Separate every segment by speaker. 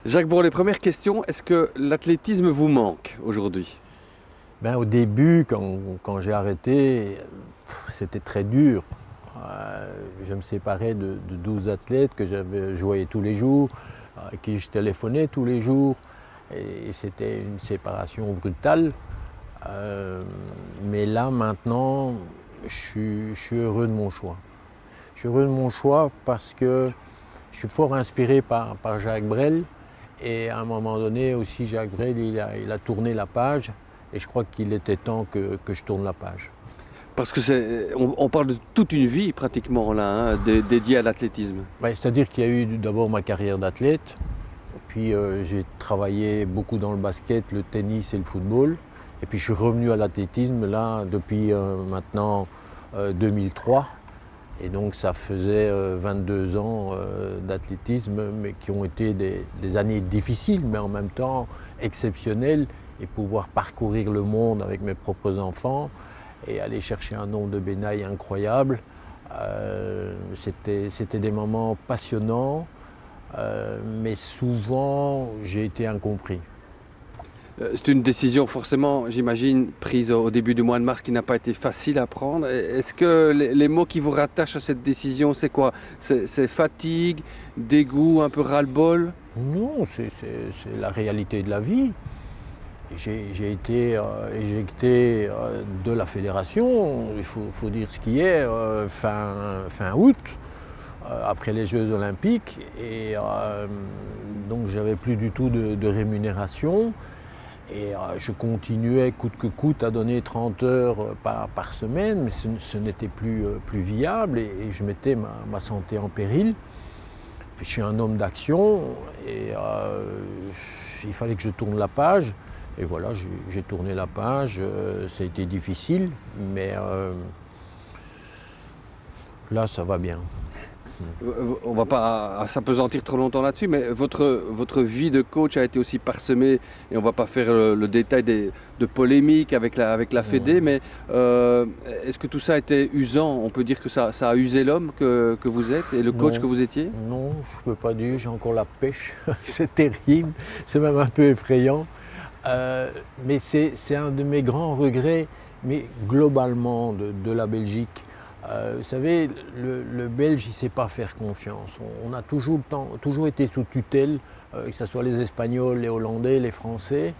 Speaker 1: Jacques, bon, les premières questions, est-ce que l'athlétisme vous manque aujourd'hui?
Speaker 2: Au début, quand j'ai arrêté, c'était très dur. Je me séparais de 12 athlètes que je voyais tous les jours, à qui je téléphonais tous les jours. Et c'était une séparation brutale. Mais là, maintenant, je suis heureux de mon choix. Je suis heureux de mon choix parce que je suis fort inspiré par Jacques Brel. Et à un moment donné aussi, Jacques Brel, il a tourné la page. Et je crois qu'il était temps que je tourne la page.
Speaker 1: Parce que on parle de toute une vie pratiquement là, hein, dédiée à l'athlétisme.
Speaker 2: C'est-à-dire qu'il y a eu d'abord ma carrière d'athlète, puis j'ai travaillé beaucoup dans le basket, le tennis et le football. Et puis je suis revenu à l'athlétisme là depuis maintenant 2003. Et donc ça faisait 22 ans d'athlétisme, mais qui ont été des années difficiles, mais en même temps exceptionnelles. Et pouvoir parcourir le monde avec mes propres enfants et aller chercher un nombre de médailles incroyable, c'était des moments passionnants, mais souvent j'ai été incompris.
Speaker 1: C'est une décision forcément, j'imagine, prise au début du mois de mars qui n'a pas été facile à prendre. Est-ce que les mots qui vous rattachent à cette décision, c'est quoi? C'est fatigue, dégoût, un peu ras-le-bol?
Speaker 2: Non, c'est la réalité de la vie. J'ai été éjecté de la fédération, il faut dire ce qui est, fin août, après les Jeux Olympiques. Et donc j'avais plus du tout de rémunération. Et je continuais coûte que coûte à donner 30 heures par semaine, mais ce n'était plus viable et je mettais ma santé en péril. Puis je suis un homme d'action et il fallait que je tourne la page. Et voilà, j'ai tourné la page. Ça a été difficile, mais là, ça va bien.
Speaker 1: On ne va pas s'apesantir trop longtemps là-dessus, mais votre vie de coach a été aussi parsemée, et on ne va pas faire le détail de polémiques avec la Fédé, mais est-ce que tout ça a été usant? On peut dire que ça a usé l'homme que vous êtes et le coach
Speaker 2: Non,
Speaker 1: que vous étiez?
Speaker 2: non, je ne peux pas dire, j'ai encore la pêche. C'est terrible, c'est même un peu effrayant. Mais c'est un de mes grands regrets, mais globalement de la Belgique. Vous savez, le Belge, il ne sait pas faire confiance. On a toujours été sous tutelle, que ce soit les Espagnols, les Hollandais, les Français,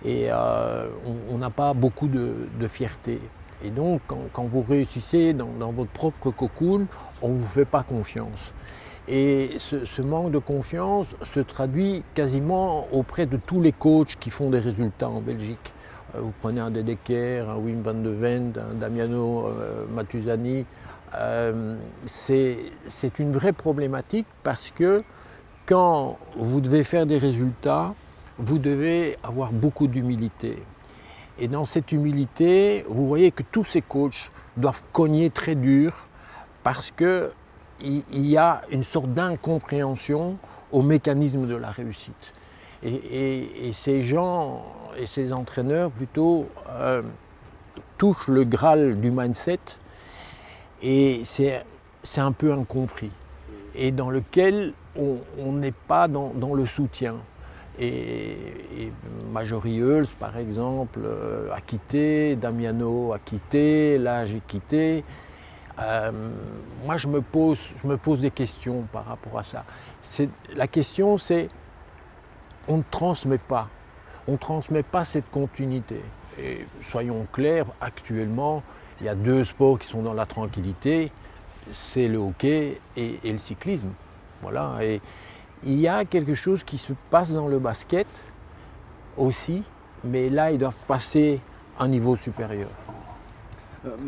Speaker 2: et on n'a pas beaucoup de fierté. Et donc, quand vous réussissez dans votre propre cocoon, on ne vous fait pas confiance. Et ce manque de confiance se traduit quasiment auprès de tous les coachs qui font des résultats en Belgique. Vous prenez un De Decker, un Wim van de Ven, un Damiano Matusani. C'est une vraie problématique parce que quand vous devez faire des résultats, vous devez avoir beaucoup d'humilité. Et dans cette humilité, vous voyez que tous ces coachs doivent cogner très dur parce qu'il y a une sorte d'incompréhension au mécanisme de la réussite. Et ces gens et ces entraîneurs plutôt touchent le Graal du mindset et c'est un peu incompris et dans lequel on n'est pas dans le soutien. Et Marjorie Heuls, par exemple, a quitté, Damiano a quitté, là j'ai quitté. Moi je me pose des questions par rapport à ça. La question c'est, on ne transmet pas. On ne transmet pas cette continuité. Et soyons clairs, actuellement, il y a deux sports qui sont dans la tranquillité, c'est le hockey et le cyclisme. Voilà. Et il y a quelque chose qui se passe dans le basket aussi, mais là, ils doivent passer à un niveau supérieur.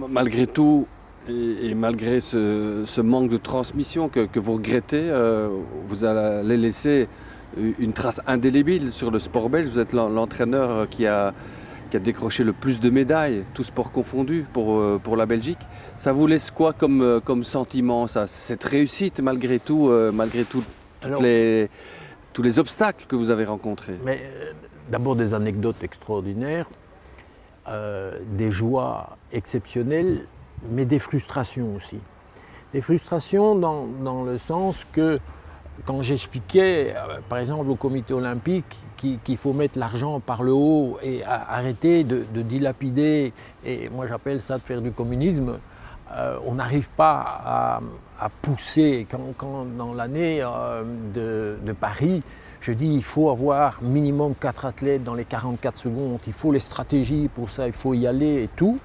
Speaker 1: Malgré tout, et malgré ce manque de transmission que vous regrettez, vous allez laisser une trace indélébile sur le sport belge. Vous êtes l'entraîneur qui a décroché le plus de médailles, tous sports confondus, pour la Belgique. Ça vous laisse quoi comme sentiment, ça, cette réussite, malgré tout,
Speaker 2: Alors,
Speaker 1: tous les obstacles que vous avez rencontrés?
Speaker 2: mais d'abord des anecdotes extraordinaires, des joies exceptionnelles, mais des frustrations aussi. Des frustrations dans le sens que quand j'expliquais, par exemple, au comité olympique qu'il faut mettre l'argent par le haut et arrêter de dilapider, et moi j'appelle ça de faire du communisme, on n'arrive pas à pousser. Quand dans l'année de Paris, je dis il faut avoir minimum 4 athlètes dans les 44 secondes, il faut les stratégies pour ça, il faut y aller et tout.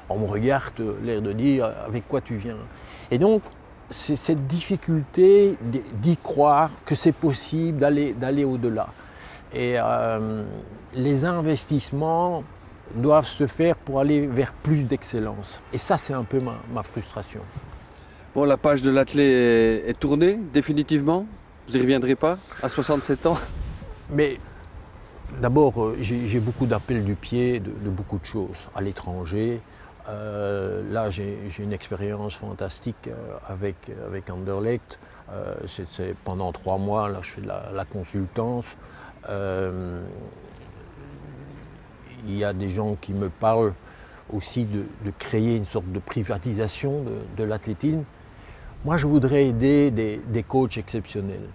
Speaker 2: On me regarde l'air de dire avec quoi tu viens. Et donc c'est cette difficulté d'y croire que c'est possible d'aller au-delà. Et les investissements doivent se faire pour aller vers plus d'excellence. Et ça, c'est un peu ma frustration.
Speaker 1: Bon, la page de l'athlète est tournée définitivement. Vous n'y reviendrez pas à 67 ans?
Speaker 2: Mais d'abord, j'ai beaucoup d'appels du pied de beaucoup de choses à l'étranger. Là, j'ai une expérience fantastique avec Anderlecht. C'est pendant 3 mois, là, je fais de la consultance. Il y a des gens qui me parlent aussi de créer une sorte de privatisation de l'athlétisme. Moi, je voudrais aider des coachs exceptionnels.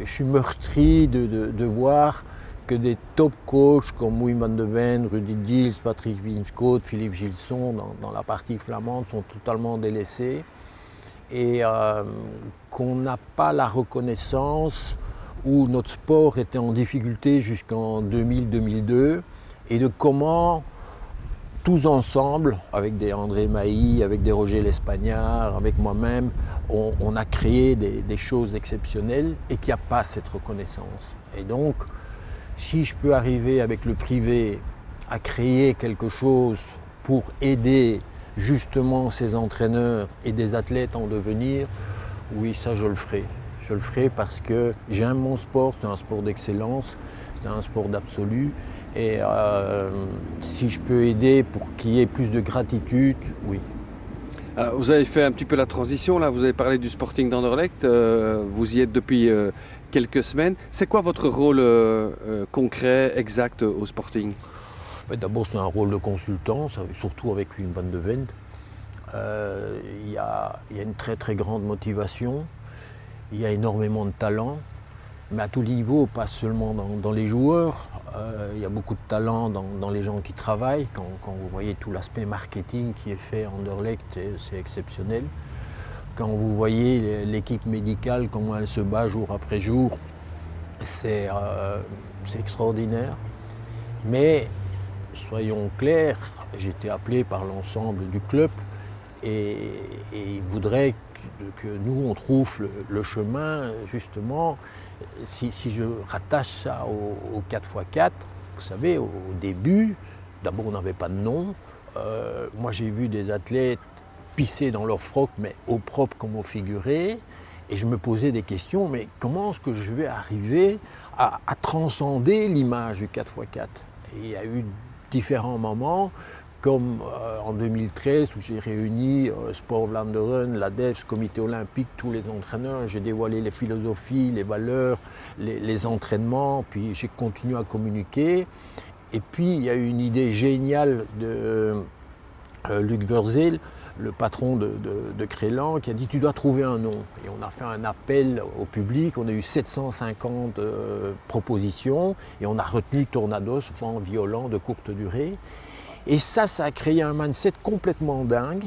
Speaker 2: Je suis meurtri de voir que des top coachs comme Wim van de Ven, Rudy Gilles, Patrick Winscote, Philippe Gilson, dans la partie flamande, sont totalement délaissés et qu'on n'a pas la reconnaissance où notre sport était en difficulté jusqu'en 2000-2002 et de comment tous ensemble, avec des André Mailly, avec des Roger L'Espagnard, avec moi-même, on a créé des choses exceptionnelles et qu'il n'y a pas cette reconnaissance. Et donc, si je peux arriver avec le privé à créer quelque chose pour aider justement ces entraîneurs et des athlètes en devenir, oui, ça je le ferai. Je le ferai parce que j'aime mon sport, c'est un sport d'excellence, c'est un sport d'absolu. Et si je peux aider pour qu'il y ait plus de gratitude, oui.
Speaker 1: Alors, vous avez fait un petit peu la transition, là, vous avez parlé du Sporting d'Anderlecht, vous y êtes depuis quelques semaines. C'est quoi votre rôle concret, exact au Sporting?
Speaker 2: D'abord, c'est un rôle de consultant, surtout avec Wim van de Ven. Il y a une très très grande motivation, il y a énormément de talent, mais à tous les niveaux, pas seulement dans les joueurs. Il y a beaucoup de talent dans les gens qui travaillent. Quand vous voyez tout l'aspect marketing qui est fait à Anderlecht, c'est exceptionnel. Quand vous voyez l'équipe médicale, comment elle se bat jour après jour, c'est extraordinaire. Mais soyons clairs, j'ai été appelé par l'ensemble du club et ils voudraient que nous, on trouve le chemin, justement. Si je rattache ça au 4x4, vous savez, au début, d'abord on n'avait pas de nom. Moi j'ai vu des athlètes pisser dans leur froc, mais au propre comme au figuré. Et je me posais des questions, mais comment est-ce que je vais arriver à transcender l'image du 4x4 ? Et il y a eu différents moments, comme en 2013 où j'ai réuni Sport Vlaanderen, l'ADEPS, Comité olympique, tous les entraîneurs, j'ai dévoilé les philosophies, les valeurs, les entraînements, puis j'ai continué à communiquer. Et puis il y a eu une idée géniale de Luc Verzel, le patron de Crélan, qui a dit tu dois trouver un nom. Et on a fait un appel au public, on a eu 750 propositions et on a retenu Tornados, vent violent de courte durée. Et ça a créé un mindset complètement dingue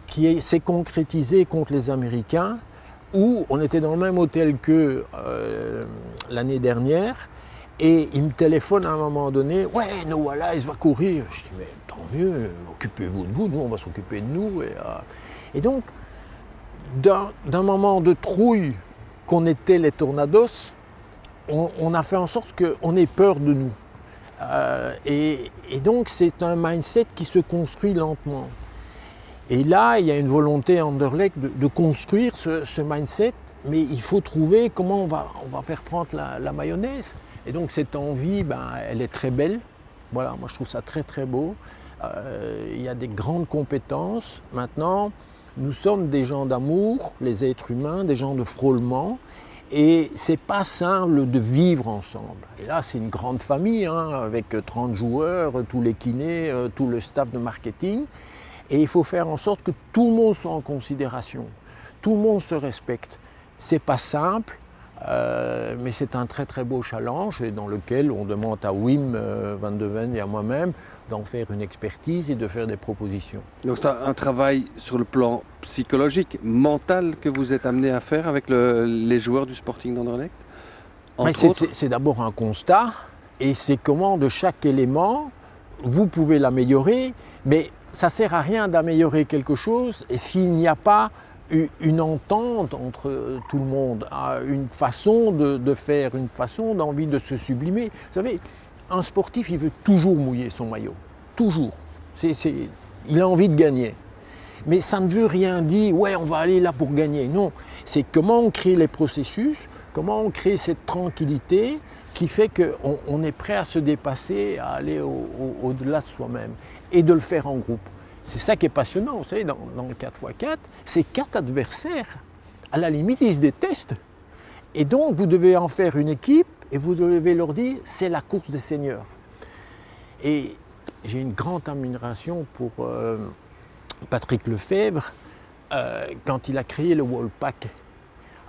Speaker 2: qui s'est concrétisé contre les Américains où on était dans le même hôtel qu'eux l'année dernière et ils me téléphonent à un moment donné, ouais, Noah Lyles va courir. Je dis, mais tant mieux, occupez-vous de vous, nous on va s'occuper de nous. Et donc, d'un moment de trouille qu'on était les Tornados, on a fait en sorte qu'on ait peur de nous. Et donc c'est un mindset qui se construit lentement. Et là, il y a une volonté à Anderlecht de construire ce mindset, mais il faut trouver comment on va faire prendre la mayonnaise. Et donc cette envie, elle est très belle. Voilà, moi je trouve ça très très beau. Il y a des grandes compétences. Maintenant, nous sommes des gens d'amour, les êtres humains, des gens de frôlement. Et c'est pas simple de vivre ensemble. Et là, c'est une grande famille, avec 30 joueurs, tous les kinés, tout le staff de marketing. Et il faut faire en sorte que tout le monde soit en considération. Tout le monde se respecte. C'est pas simple. Mais c'est un très très beau challenge et dans lequel on demande à Wim van de Ven et à moi-même d'en faire une expertise et de faire des propositions.
Speaker 1: Donc c'est un travail sur le plan psychologique, mental que vous êtes amené à faire avec les joueurs du Sporting d'Anderlecht, entre autres.
Speaker 2: C'est d'abord un constat et c'est comment de chaque élément vous pouvez l'améliorer, mais ça ne sert à rien d'améliorer quelque chose s'il n'y a pas une entente entre tout le monde, une façon de faire, une façon d'envie de se sublimer. Vous savez, un sportif, il veut toujours mouiller son maillot, toujours. Il a envie de gagner. Mais ça ne veut rien dire, ouais, on va aller là pour gagner. Non, c'est comment on crée les processus, comment on crée cette tranquillité qui fait qu'on est prêt à se dépasser, à aller au-delà de soi-même et de le faire en groupe. C'est ça qui est passionnant, vous savez, dans le 4x4, c'est 4 adversaires. À la limite, ils se détestent. Et donc, vous devez en faire une équipe et vous devez leur dire, c'est la course des seigneurs. Et j'ai une grande admiration pour Patrick Lefebvre quand il a créé le Wolfpack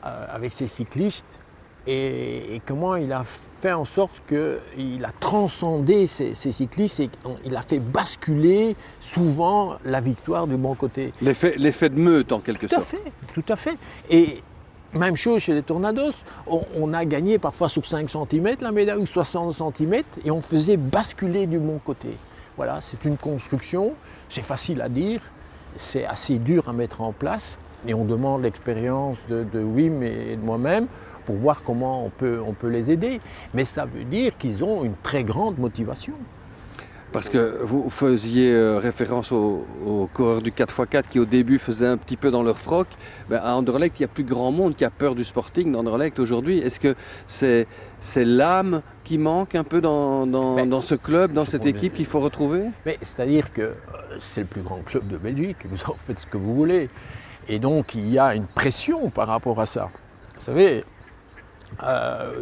Speaker 2: avec ses cyclistes et comment il a fait en sorte qu'il a transcendé ces cyclistes et il a fait basculer souvent la victoire du bon côté.
Speaker 1: L'effet de meute en quelque sorte.
Speaker 2: Tout à fait. Et même chose chez les Tornados, on a gagné parfois sur 5 cm la médaille ou 60 cm et on faisait basculer du bon côté. Voilà, c'est une construction, c'est facile à dire, c'est assez dur à mettre en place et on demande l'expérience de Wim et de moi-même pour voir comment on peut les aider. Mais ça veut dire qu'ils ont une très grande motivation.
Speaker 1: Parce que vous faisiez référence aux coureurs du 4x4 qui au début faisaient un petit peu dans leur froc. À Anderlecht, il n'y a plus grand monde qui a peur du Sporting d'Anderlecht aujourd'hui. Est-ce que c'est l'âme qui manque un peu dans ce club, dans cette équipe qu'il faut retrouver?
Speaker 2: C'est-à-dire que c'est le plus grand club de Belgique, vous en faites ce que vous voulez. Et donc il y a une pression par rapport à ça. Vous savez,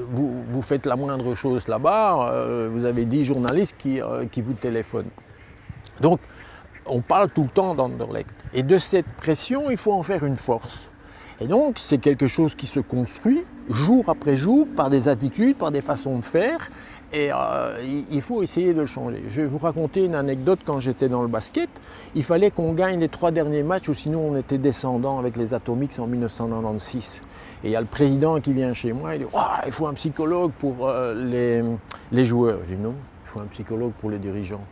Speaker 2: vous faites la moindre chose là-bas, vous avez 10 journalistes qui vous téléphonent. Donc, on parle tout le temps d'Anderlecht. Et de cette pression, il faut en faire une force. Et donc, c'est quelque chose qui se construit jour après jour par des attitudes, par des façons de faire. Et il faut essayer de le changer. Je vais vous raconter une anecdote. Quand j'étais dans le basket, il fallait qu'on gagne les 3 derniers matchs ou sinon on était descendant avec les Atomics en 1996. Et il y a le président qui vient chez moi et il dit oh, il faut un psychologue pour les joueurs. Je dis non, il faut un psychologue pour les dirigeants.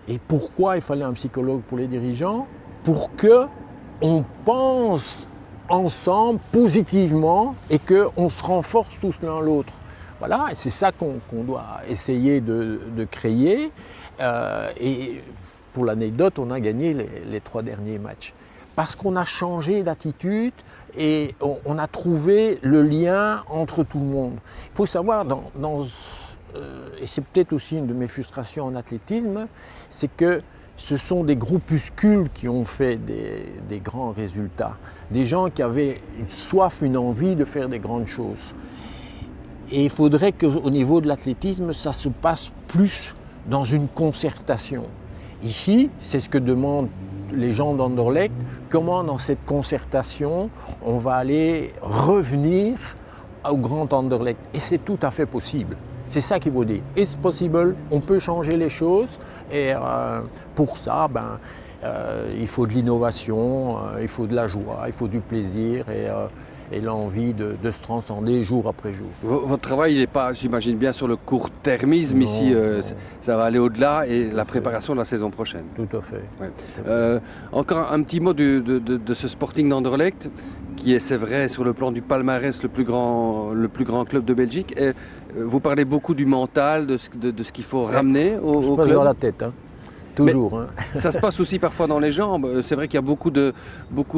Speaker 2: Et pourquoi il fallait un psychologue pour les dirigeants? Pour qu'on pense ensemble positivement et qu'on se renforce tous l'un l'autre. Voilà, et c'est ça qu'on doit essayer de créer. Et pour l'anecdote, on a gagné les 3 derniers matchs. Parce qu'on a changé d'attitude et on a trouvé le lien entre tout le monde. Il faut savoir, et c'est peut-être aussi une de mes frustrations en athlétisme, c'est que ce sont des groupuscules qui ont fait des grands résultats. Des gens qui avaient une soif, une envie de faire des grandes choses. Et il faudrait qu'au niveau de l'athlétisme, ça se passe plus dans une concertation. Ici, c'est ce que demandent les gens d'Anderlecht, comment dans cette concertation, on va aller revenir au grand Anderlecht. Et c'est tout à fait possible. C'est ça qu'il faut dire. It's possible, on peut changer les choses. Et pour ça, il faut de l'innovation, il faut de la joie, il faut du plaisir et l'envie de se transcender jour après jour.
Speaker 1: Votre travail, il n'est pas, j'imagine bien, sur le court-termisme ici.
Speaker 2: Non.
Speaker 1: Ça va aller au-delà et la préparation de la saison prochaine.
Speaker 2: Tout à fait.
Speaker 1: Ouais. Encore un petit mot de ce Sporting d'Anderlecht, qui est, c'est vrai, sur le plan du palmarès, le plus grand club de Belgique. Et vous parlez beaucoup du mental, de ce qu'il faut ramener au club.
Speaker 2: Dans la tête, hein. Toujours. Hein.
Speaker 1: Ça se passe aussi parfois dans les jambes. C'est vrai qu'il y a beaucoup de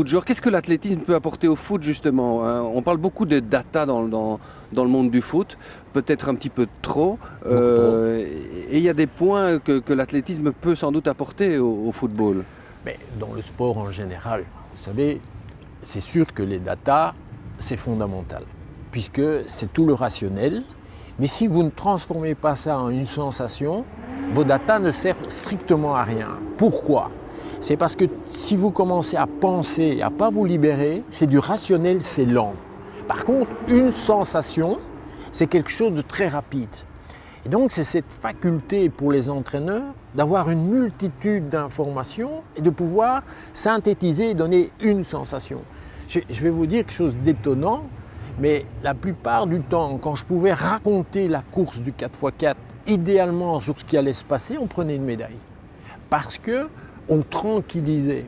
Speaker 1: joueurs. Qu'est-ce que l'athlétisme peut apporter au foot, justement? On parle beaucoup de data dans le monde du foot, peut-être un petit peu trop. Et il y a des points que l'athlétisme peut sans doute apporter au football.
Speaker 2: Mais dans le sport en général, vous savez, c'est sûr que les data, c'est fondamental, puisque c'est tout le rationnel. Mais si vous ne transformez pas ça en une sensation, vos datas ne servent strictement à rien. Pourquoi? C'est parce que si vous commencez à penser, à ne pas vous libérer, c'est du rationnel, c'est lent. Par contre, une sensation, c'est quelque chose de très rapide. Et donc, c'est cette faculté pour les entraîneurs d'avoir une multitude d'informations et de pouvoir synthétiser et donner une sensation. Je vais vous dire quelque chose d'étonnant, mais la plupart du temps, quand je pouvais raconter la course du 4x4, idéalement sur ce qui allait se passer, on prenait une médaille. Parce qu'on tranquillisait.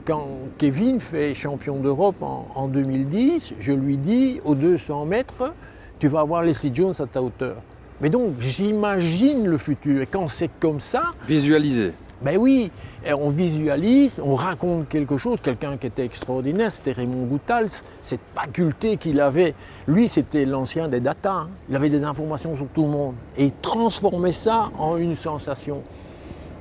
Speaker 2: Quand Kevin fait champion d'Europe en 2010, je lui dis, aux 200 mètres, tu vas avoir Leslie Jones à ta hauteur. Mais donc, j'imagine le futur. Et quand c'est comme ça...
Speaker 1: Visualiser.
Speaker 2: Ben oui, on visualise, on raconte quelque chose. Quelqu'un qui était extraordinaire, c'était Raymond Goethals. Cette faculté qu'il avait, lui, c'était l'ancien des data. Hein. Il avait des informations sur tout le monde. Et il transformait ça en une sensation.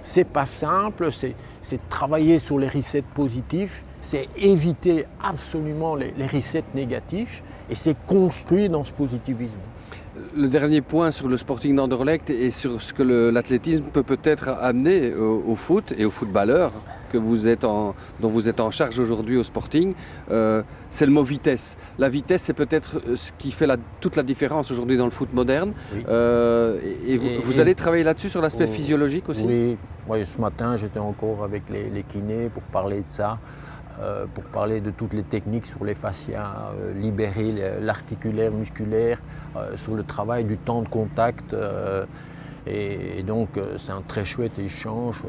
Speaker 2: C'est pas simple, c'est travailler sur les resets positifs, c'est éviter absolument les resets négatifs et c'est construire dans ce positivisme.
Speaker 1: Le dernier point sur le Sporting d'Anderlecht et sur ce que l'athlétisme peut peut-être amener au foot et aux footballeurs dont vous êtes en charge aujourd'hui au Sporting, c'est le mot vitesse. La vitesse, c'est peut-être ce qui fait toute la différence aujourd'hui dans le foot moderne.
Speaker 2: Oui.
Speaker 1: Vous allez travailler là-dessus sur l'aspect physiologique aussi?
Speaker 2: Oui, ce matin j'étais encore avec les kinés pour parler de ça. Pour parler de toutes les techniques sur les fascias, libérer l'articulaire, musculaire, sur le travail du temps de contact. Et donc c'est un très chouette échange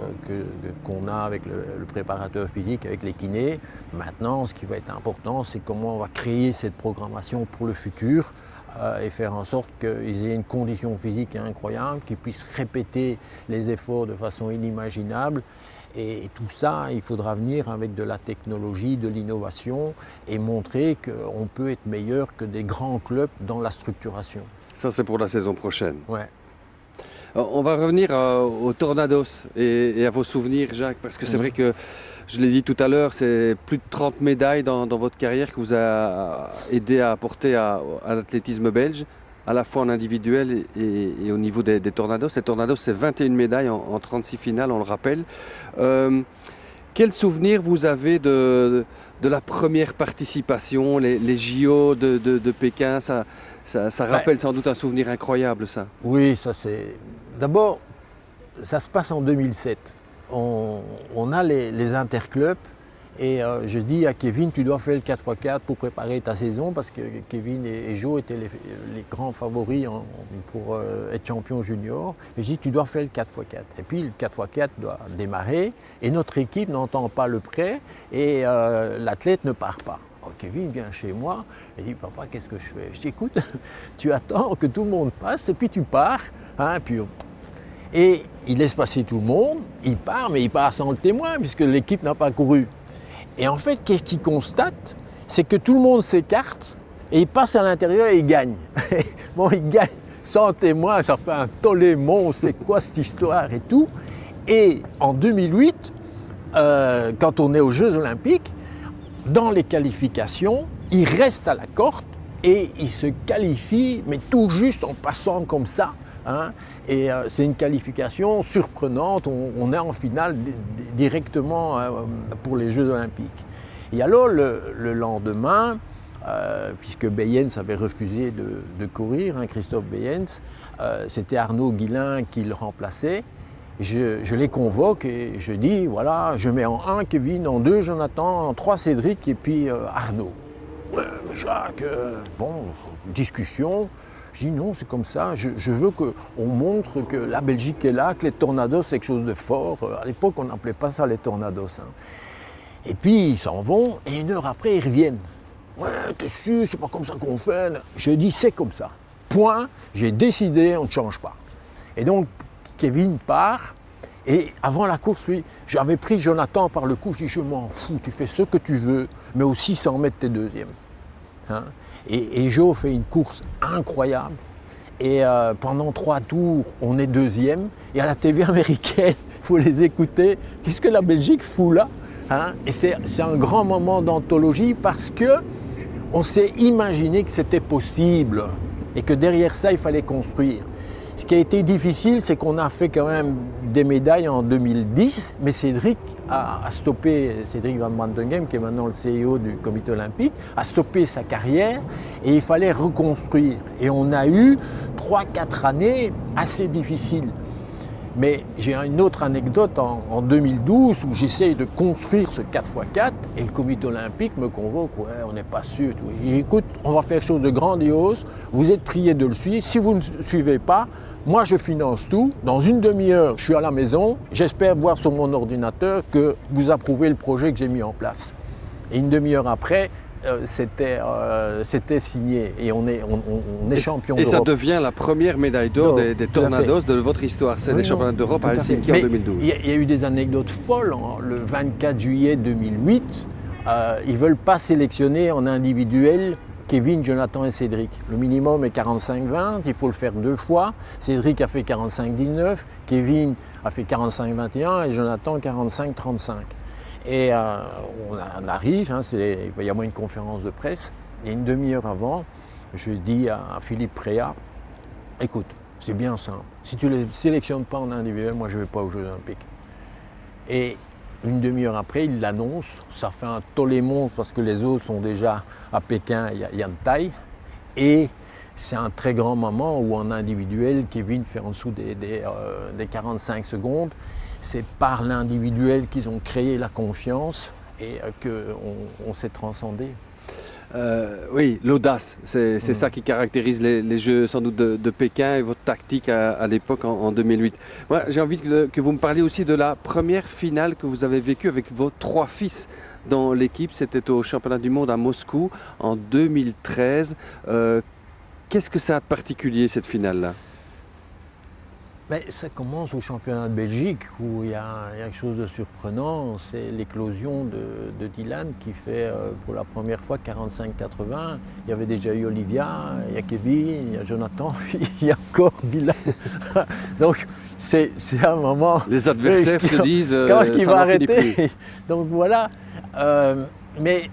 Speaker 2: qu'on a avec le préparateur physique, avec les kinés. Maintenant, ce qui va être important, c'est comment on va créer cette programmation pour le futur et faire en sorte qu'ils aient une condition physique incroyable, qu'ils puissent répéter les efforts de façon inimaginable. Et tout ça, il faudra venir avec de la technologie, de l'innovation et montrer qu'on peut être meilleur que des grands clubs dans la structuration.
Speaker 1: Ça, c'est pour la saison prochaine.
Speaker 2: Ouais.
Speaker 1: On va revenir aux Tornados et à vos souvenirs, Jacques, parce que c'est vrai que, je l'ai dit tout à l'heure, c'est plus de 30 médailles dans votre carrière que vous a aidé à apporter à l'athlétisme belge, à la fois en individuel et au niveau des Tornados. Les Tornados, c'est 21 médailles en 36 finales, on le rappelle. Quel souvenir vous avez de la première participation, les JO de Pékin? Ça rappelle sans doute un souvenir incroyable, ça.
Speaker 2: Oui, ça c'est... D'abord, ça se passe en 2007. On a les interclubs et je dis à Kevin, tu dois faire le 4x4 pour préparer ta saison parce que Kevin et Joe étaient les grands favoris pour être champion junior. Et je dis, tu dois faire le 4x4. Et puis le 4x4 doit démarrer et notre équipe n'entend pas le prêt et l'athlète ne part pas. Kevin vient chez moi et dit, papa, qu'est-ce que je fais? Je dis, écoute, tu attends que tout le monde passe et puis tu pars. Hein, et il laisse passer tout le monde, il part, mais il part sans le témoin puisque l'équipe n'a pas couru. Et en fait, qu'est-ce qu'il constate? C'est que tout le monde s'écarte et il passe à l'intérieur et il gagne. Bon, il gagne sans témoin, ça fait un tollé monstre, c'est quoi cette histoire et tout. Et en 2008, quand on est aux Jeux Olympiques, dans les qualifications, il reste à la corde et il se qualifie, mais tout juste en passant comme ça. Hein, et c'est une qualification surprenante, on est en finale directement pour les Jeux Olympiques. Et alors le lendemain, puisque Beyens avait refusé de courir, hein, Christophe Beyens, c'était Arnaud Guillain qui le remplaçait. Je les convoque et je dis, voilà, je mets en 1 Kevin, en 2 Jonathan, en 3 Cédric et puis Arnaud. Ouais, mais Jacques, bon, discussion. Je dis non, c'est comme ça, je veux qu'on montre que la Belgique est là, que les Tornados c'est quelque chose de fort. À l'époque, on n'appelait pas ça les Tornados. Hein. Et puis ils s'en vont et 1 heure après, ils reviennent. Ouais, t'es sûr, c'est pas comme ça qu'on fait. Je dis, c'est comme ça. Point, j'ai décidé, on ne change pas. Et donc, Kevin part, et avant la course, lui, j'avais pris Jonathan par le cou, je dis, je m'en fous, tu fais ce que tu veux, mais aussi sans mettre tes deuxièmes. Hein? Et Joe fait une course incroyable, et pendant 3 tours, on est deuxième, et à la TV américaine, il faut les écouter, qu'est-ce que la Belgique fout là? Hein? Et c'est un grand moment d'anthologie parce qu'on s'est imaginé que c'était possible, et que derrière ça, il fallait construire. Ce qui a été difficile, c'est qu'on a fait quand même des médailles en 2010, mais Cédric a stoppé, Cédric Van Brantenghem, qui est maintenant le CEO du comité olympique, a stoppé sa carrière et il fallait reconstruire. Et on a eu 3-4 années assez difficiles. Mais j'ai une autre anecdote en 2012 où j'essaye de construire ce 4x4 et le comité olympique me convoque, ouais, on n'est pas sûr. Écoute, on va faire quelque chose de grandiose, vous êtes priés de le suivre, si vous ne suivez pas, moi je finance tout, dans une demi-heure je suis à la maison, j'espère voir sur mon ordinateur que vous approuvez le projet que j'ai mis en place. Et une demi-heure après, c'était signé et on est champion d'Europe.
Speaker 1: Et ça devient la première médaille d'or des Tornados de votre histoire. C'est les championnats d'Europe à Helsinki en 2012.
Speaker 2: Il y a eu des anecdotes folles. Le 24 juillet 2008, ils ne veulent pas sélectionner en individuel Kevin, Jonathan et Cédric. Le minimum est 45-20, il faut le faire 2 fois. Cédric a fait 45-19, Kevin a fait 45-21 et Jonathan 45-35. Et on arrive, il va y avoir une conférence de presse, et une demi-heure avant, je dis à Philippe Préat, écoute, c'est bien simple, si tu ne les sélectionnes pas en individuel, moi je ne vais pas aux Jeux Olympiques. Et une demi-heure après, il l'annonce, ça fait un tollé monstre parce que les autres sont déjà à Pékin, il y a de taille, et c'est un très grand moment où en individuel, Kevin fait en dessous des 45 secondes. C'est par l'individuel qu'ils ont créé la confiance et qu'on s'est transcendé.
Speaker 1: Oui, l'audace, c'est ça qui caractérise les Jeux sans doute de Pékin et votre tactique à l'époque en 2008. Moi, j'ai envie que vous me parliez aussi de la première finale que vous avez vécue avec vos 3 fils dans l'équipe. C'était au championnat du monde à Moscou en 2013. Qu'est-ce que ça a de particulier cette finale-là ?
Speaker 2: Mais ça commence au championnat de Belgique où il y a quelque chose de surprenant, c'est l'éclosion de Dylan qui fait pour la première fois 45-80. Il y avait déjà eu Olivia, il y a Kevin, il y a Jonathan, il y a encore Dylan. Donc c'est un moment...
Speaker 1: Les adversaires se disent
Speaker 2: quand est-ce qu'il va arrêter
Speaker 1: plus.
Speaker 2: Donc voilà. Mais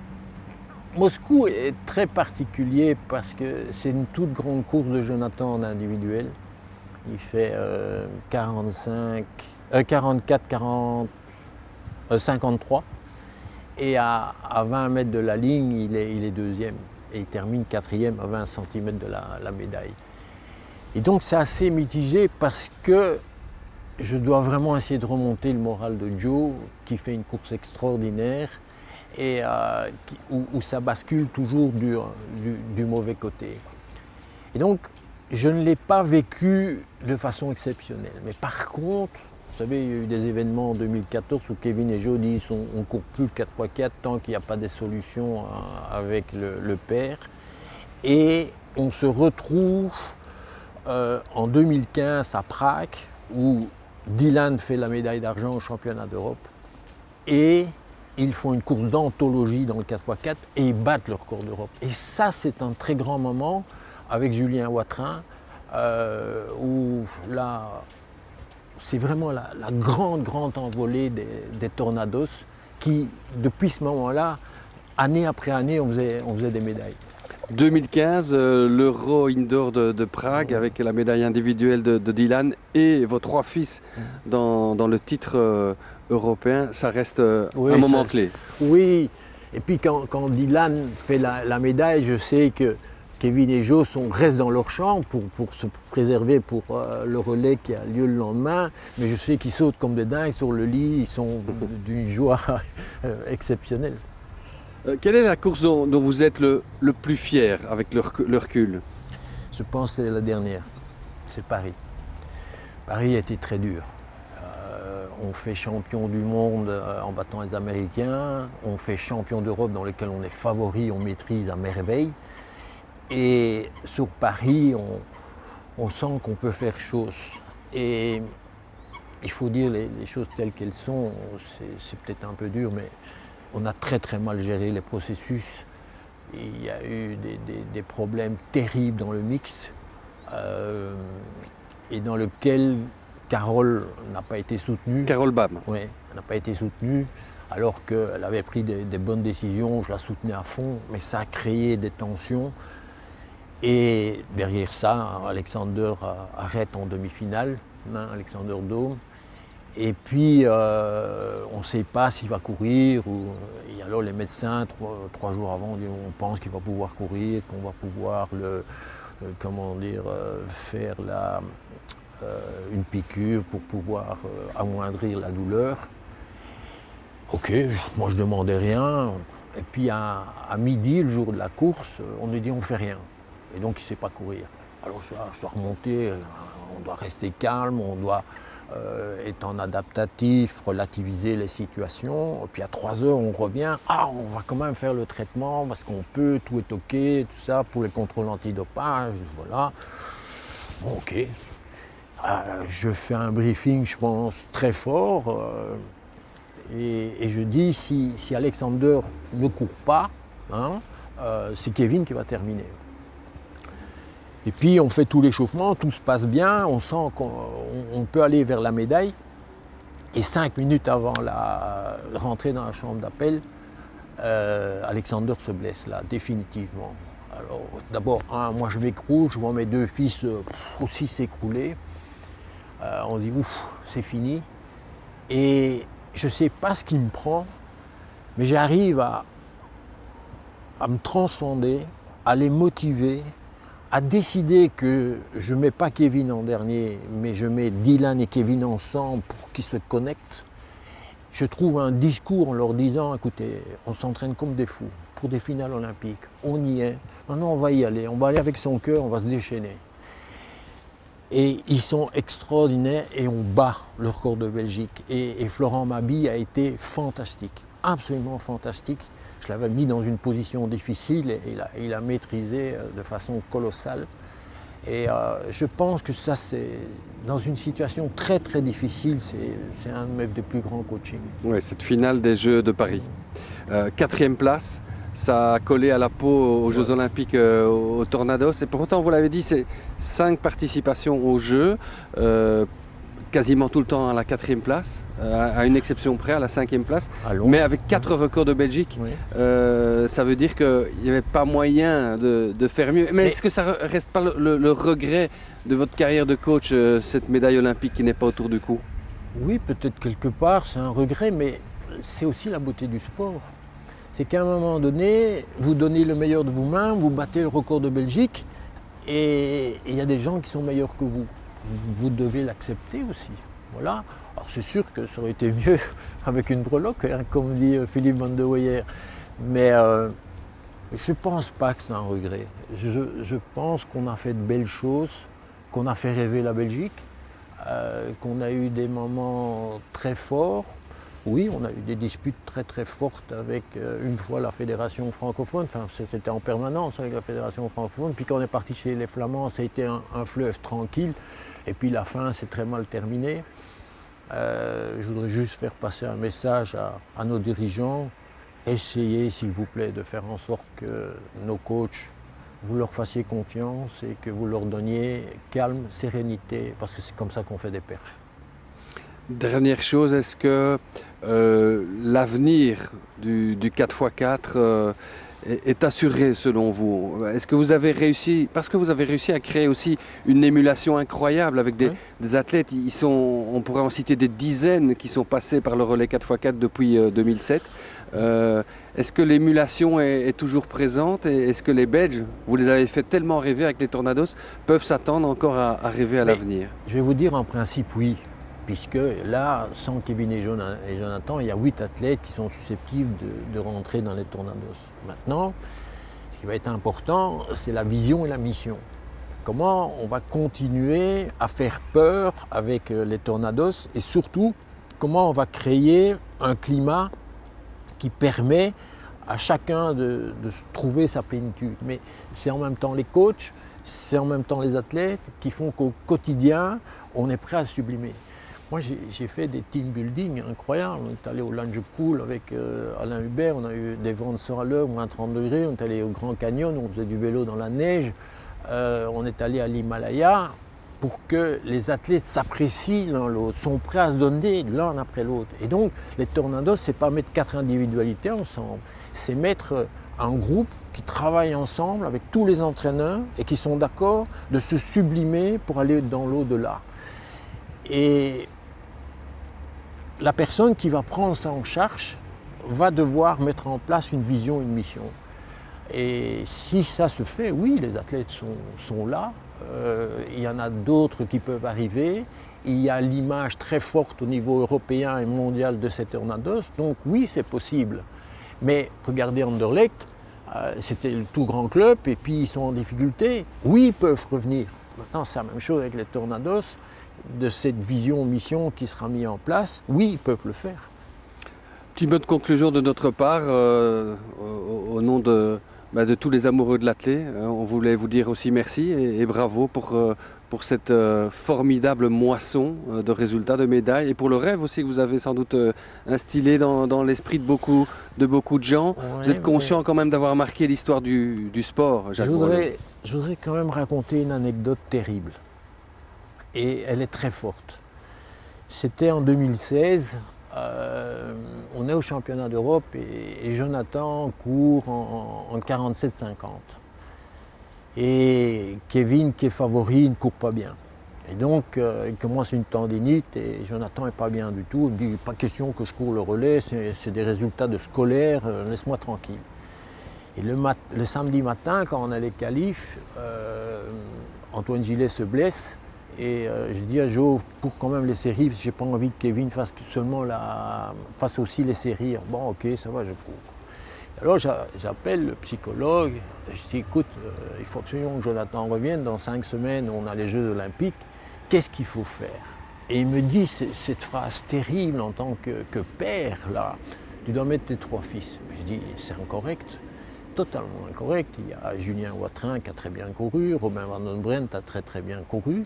Speaker 2: Moscou est très particulier parce que c'est une toute grande course de Jonathan en individuel. Il fait 53. Et à 20 mètres de la ligne, il est deuxième. Et il termine 4e à 20 cm de la médaille. Et donc c'est assez mitigé parce que je dois vraiment essayer de remonter le moral de Joe, qui fait une course extraordinaire et où ça bascule toujours du mauvais côté. Et donc, je ne l'ai pas vécu de façon exceptionnelle. Mais par contre, vous savez, il y a eu des événements en 2014 où Kevin et Joe disent on ne court plus le 4x4 tant qu'il n'y a pas des solutions avec le père. Et on se retrouve en 2015 à Prague où Dylan fait la médaille d'argent au championnat d'Europe. Et ils font une course d'anthologie dans le 4x4 et ils battent le record d'Europe. Et ça, c'est un très grand moment avec Julien Watrin, où là, c'est vraiment la grande envolée des Tornados qui, depuis ce moment-là, année après année, on faisait des médailles.
Speaker 1: 2015, l'Euro Indoor de Prague avec la médaille individuelle de Dylan et vos 3 fils dans le titre européen, ça reste un moment clé.
Speaker 2: Oui, et puis quand Dylan fait la médaille, je sais que Kevin et Joe restent dans leur chambre pour se préserver pour le relais qui a lieu le lendemain, mais je sais qu'ils sautent comme des dingues sur le lit, ils sont d'une joie exceptionnelle.
Speaker 1: Quelle est la course dont vous êtes le plus fier avec le recul ?
Speaker 2: Je pense que c'est la dernière, c'est Paris. Paris a été très dur. On fait champion du monde en battant les Américains, on fait champion d'Europe dans lequel on est favori, on maîtrise à merveille. Et sur Paris, on sent qu'on peut faire chose. Et il faut dire les choses telles qu'elles sont, c'est peut-être un peu dur, mais on a très mal géré les processus. Il y a eu des problèmes terribles dans le mixte et dans lequel Carole n'a pas été soutenue.
Speaker 1: Carole Bam.
Speaker 2: Oui, elle n'a pas été soutenue alors qu'elle avait pris des bonnes décisions, je la soutenais à fond, mais ça a créé des tensions. Et derrière ça, Alexander arrête en demi-finale, Alexander Dome. Et puis, on ne sait pas s'il va courir. Et alors les médecins, trois jours avant, disent on pense qu'il va pouvoir courir, qu'on va pouvoir faire une piqûre pour pouvoir amoindrir la douleur. Ok, moi je ne demandais rien. Et puis à midi, le jour de la course, on nous dit on ne fait rien. Et donc il ne sait pas courir. Alors je dois remonter, on doit rester calme, on doit être en adaptatif, relativiser les situations. Et puis à 3 heures, on revient. Ah, on va quand même faire le traitement parce qu'on peut, tout est OK, tout ça, pour les contrôles antidopage. Voilà. Bon, OK. Je fais un briefing, je pense, très fort. Et je dis, si Alexander ne court pas, c'est Kevin qui va terminer. Et puis on fait tout l'échauffement, tout se passe bien, on sent qu'on peut aller vers la médaille. Et 5 minutes avant la rentrée dans la chambre d'appel, Alexander se blesse là, définitivement. Alors d'abord, moi je m'écroule, je vois mes 2 fils aussi s'écrouler. On dit ouf, c'est fini. Et je ne sais pas ce qui me prend, mais j'arrive à me transcender, à les motiver, à décider que je ne mets pas Kevin en dernier, mais je mets Dylan et Kevin ensemble pour qu'ils se connectent. Je trouve un discours en leur disant, écoutez, on s'entraîne comme des fous pour des finales olympiques, on y est, maintenant on va y aller, on va aller avec son cœur, on va se déchaîner. Et ils sont extraordinaires et on bat le record de Belgique. Et Florent Mabille a été fantastique, absolument fantastique. Je l'avais mis dans une position difficile et il a maîtrisé de façon colossale. Et je pense que ça, c'est dans une situation très très difficile, c'est un de mes plus grands coachings.
Speaker 1: Oui, cette finale des Jeux de Paris. 4e place, ça a collé à la peau aux Jeux Olympiques au Tornados. Et pourtant, vous l'avez dit, c'est 5 participations aux Jeux. Quasiment tout le temps à la 4e place, à une exception près, à la 5e place, mais avec 4 records de Belgique, oui. Ça veut dire qu'il n'y avait pas moyen de faire mieux. Mais est-ce que ça ne reste pas le regret de votre carrière de coach, cette médaille olympique qui n'est pas autour du cou?
Speaker 2: Oui, peut-être quelque part, c'est un regret, mais c'est aussi la beauté du sport. C'est qu'à un moment donné, vous donnez le meilleur de vous-même, vous battez le record de Belgique, et il y a des gens qui sont meilleurs que vous. Vous devez l'accepter aussi. Voilà. Alors c'est sûr que ça aurait été mieux avec une breloque, comme dit Philippe Van de Weyer. Mais je ne pense pas que c'est un regret. Je pense qu'on a fait de belles choses, qu'on a fait rêver la Belgique, qu'on a eu des moments très forts. Oui, on a eu des disputes très très fortes avec une fois la fédération francophone, enfin c'était en permanence avec la fédération francophone, puis quand on est parti chez les Flamands, ça a été un fleuve tranquille, et puis la fin s'est très mal terminée. Je voudrais juste faire passer un message à nos dirigeants, essayez s'il vous plaît de faire en sorte que nos coachs, vous leur fassiez confiance et que vous leur donniez calme, sérénité, parce que c'est comme ça qu'on fait des perfs.
Speaker 1: Dernière chose, est-ce que l'avenir du 4x4 est assuré selon vous? Est-ce que vous avez réussi, parce que vous avez réussi à créer aussi une émulation incroyable avec des athlètes, on pourrait en citer des dizaines qui sont passés par le relais 4x4 depuis 2007. Est-ce que l'émulation est toujours présente et est-ce que les Belges, vous les avez fait tellement rêver avec les Tornados, peuvent s'attendre encore à rêver à l'avenir?
Speaker 2: Je vais vous dire en principe oui. Puisque là, sans Kevin et Jonathan, il y a 8 athlètes qui sont susceptibles de rentrer dans les Tornados. Maintenant, ce qui va être important, c'est la vision et la mission. Comment on va continuer à faire peur avec les Tornados et surtout, comment on va créer un climat qui permet à chacun de trouver sa plénitude. Mais c'est en même temps les coachs, c'est en même temps les athlètes qui font qu'au quotidien, on est prêt à sublimer. Moi, j'ai fait des team building incroyables. On est allé au Lunge Pool avec Alain Hubert, on a eu des vents de 100 à l'heure, moins 30 degrés. On est allé au Grand Canyon, on faisait du vélo dans la neige. On est allé à l'Himalaya pour que les athlètes s'apprécient l'un l'autre, sont prêts à se donner l'un après l'autre. Et donc, les Tornados, c'est pas mettre 4 individualités ensemble, c'est mettre un groupe qui travaille ensemble avec tous les entraîneurs et qui sont d'accord de se sublimer pour aller dans l'au-delà. Et la personne qui va prendre ça en charge va devoir mettre en place une vision, une mission. Et si ça se fait, oui, les athlètes sont là. Il y en a d'autres qui peuvent arriver. Il y a l'image très forte au niveau européen et mondial de ces Tornados. Donc oui, c'est possible. Mais regardez Anderlecht, c'était le tout grand club et puis ils sont en difficulté. Oui, ils peuvent revenir. Maintenant, c'est la même chose avec les Tornados, de cette vision, mission qui sera mise en place. Oui, ils peuvent le faire.
Speaker 1: Petit mot de conclusion de notre part, au nom de tous les amoureux de l'athlé. On voulait vous dire aussi merci et bravo pour cette formidable moisson de résultats, de médailles et pour le rêve aussi que vous avez sans doute instillé dans l'esprit de beaucoup de gens.
Speaker 2: Ouais,
Speaker 1: vous êtes conscient quand même d'avoir marqué l'histoire du sport, Jacques Borello.
Speaker 2: Je voudrais quand même raconter une anecdote terrible. Et elle est très forte. C'était en 2016. On est au championnat d'Europe et Jonathan court en 47-50. Et Kevin, qui est favori, ne court pas bien. Et donc, il commence une tendinite et Jonathan n'est pas bien du tout. Il me dit, pas question que je cours le relais, c'est des résultats de scolaire, laisse-moi tranquille. Et le samedi matin, quand on a les qualifs, Antoine Gillet se blesse. Et je dis à Joe, pour quand même les séries, parce que j'ai pas envie que Kevin fasse aussi les séries. Bon, ok, ça va, je cours. Alors j'appelle le psychologue, je dis, écoute, il faut absolument que Jonathan revienne. Dans 5 semaines, on a les Jeux olympiques. Qu'est-ce qu'il faut faire? Et il me dit cette phrase terrible en tant que père, là, tu dois mettre tes 3 fils. Je dis, c'est incorrect. Totalement incorrect. Il y a Julien Watrin qui a très bien couru, Robin Van den Brent a très bien couru.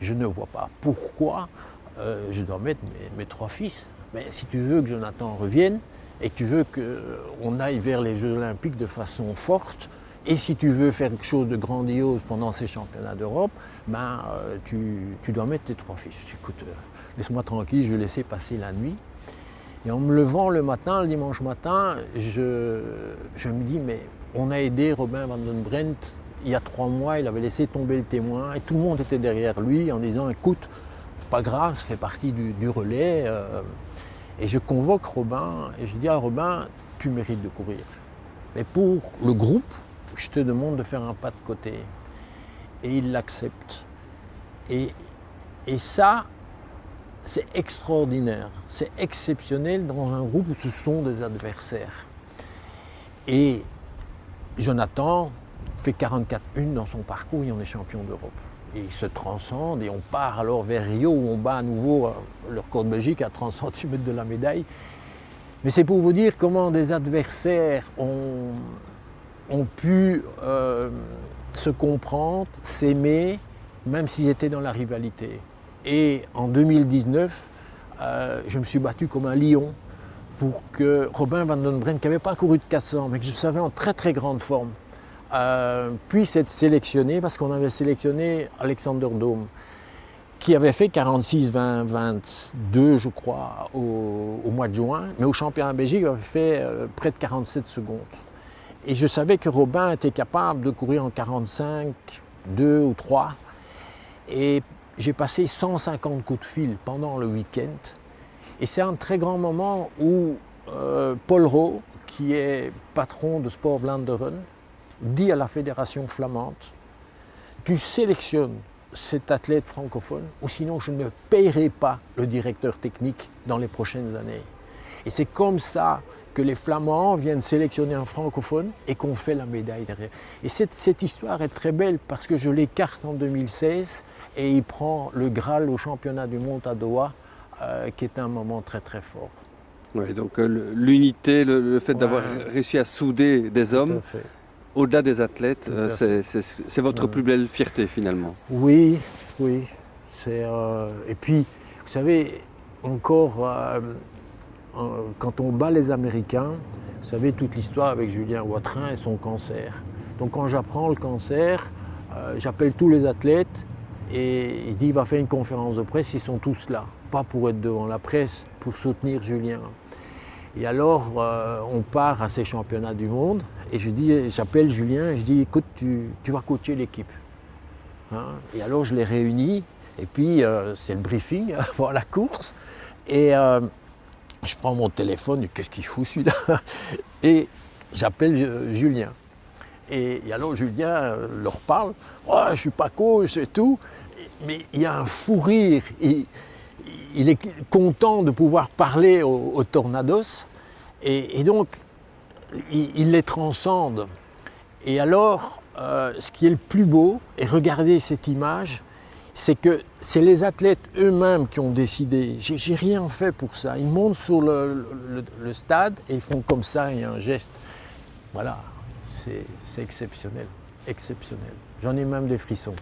Speaker 2: Je ne vois pas pourquoi je dois mettre mes 3 fils. Mais si tu veux que Jonathan revienne et que tu veux qu'on aille vers les Jeux olympiques de façon forte, et si tu veux faire quelque chose de grandiose pendant ces championnats d'Europe, tu dois mettre tes 3 fils. Je dis, écoute, laisse-moi tranquille, je vais laisser passer la nuit. Et en me levant le dimanche matin, je me dis, mais on a aidé Robin Van den Brent il y a 3 mois, il avait laissé tomber le témoin et tout le monde était derrière lui en disant, écoute, pas grave, ça fait partie du relais. Et je convoque Robin et je dis à Robin, tu mérites de courir. Mais pour le groupe, je te demande de faire un pas de côté. Et il l'accepte. Et ça, c'est extraordinaire, c'est exceptionnel dans un groupe où ce sont des adversaires. Et Jonathan fait 44-1 dans son parcours et on est champion d'Europe. Et il se transcende et on part alors vers Rio où on bat à nouveau le record de Belgique à 30 cm de la médaille. Mais c'est pour vous dire comment des adversaires ont pu se comprendre, s'aimer, même s'ils étaient dans la rivalité. Et en 2019, je me suis battu comme un lion pour que Robin Van den Brent, qui n'avait pas couru de 400, mais que je savais en très grande forme, puisse être sélectionné, parce qu'on avait sélectionné Alexander Dome, qui avait fait 46-22, je crois, au mois de juin, mais au championnat Belgique, il avait fait près de 47 secondes. Et je savais que Robin était capable de courir en 45, 2 ou 3. Et j'ai passé 150 coups de fil pendant le week-end. Et c'est un très grand moment où Paul Raux, qui est patron de Sport Vlaanderen, dit à la fédération flamande, tu sélectionnes cet athlète francophone ou sinon je ne paierai pas le directeur technique dans les prochaines années. Et c'est comme ça que les Flamands viennent sélectionner un francophone et qu'on fait la médaille derrière. Et cette histoire est très belle parce que je l'écarte en 2016 et il prend le Graal au championnat du monde à Doha, qui est un moment très fort.
Speaker 1: Ouais, donc l'unité, le fait d'avoir réussi à souder des hommes, au-delà des athlètes, c'est votre plus belle fierté finalement.
Speaker 2: Oui. Et puis, vous savez, encore, quand on bat les Américains, vous savez toute l'histoire avec Julien Watrin et son cancer. Donc quand j'apprends le cancer, j'appelle tous les athlètes Et il dit il va faire une conférence de presse, ils sont tous là, pas pour être devant la presse, pour soutenir Julien. Et alors on part à ces championnats du monde et j'appelle Julien et je dis écoute tu vas coacher l'équipe. Hein, et alors je les réunis et puis c'est le briefing avant la course et je prends mon téléphone et qu'est-ce qu'il fout celui-là et j'appelle Julien. Et alors Julien leur parle, oh, je ne suis pas coach et tout, mais il y a un fou rire, il est content de pouvoir parler aux Tornados et donc il les transcende. Et alors ce qui est le plus beau, et regardez cette image, c'est que c'est les athlètes eux-mêmes qui ont décidé. J'ai rien fait pour ça. Ils montent sur le stade et ils font comme ça, il y a un geste. Voilà, c'est exceptionnel, exceptionnel. J'en ai même des frissons.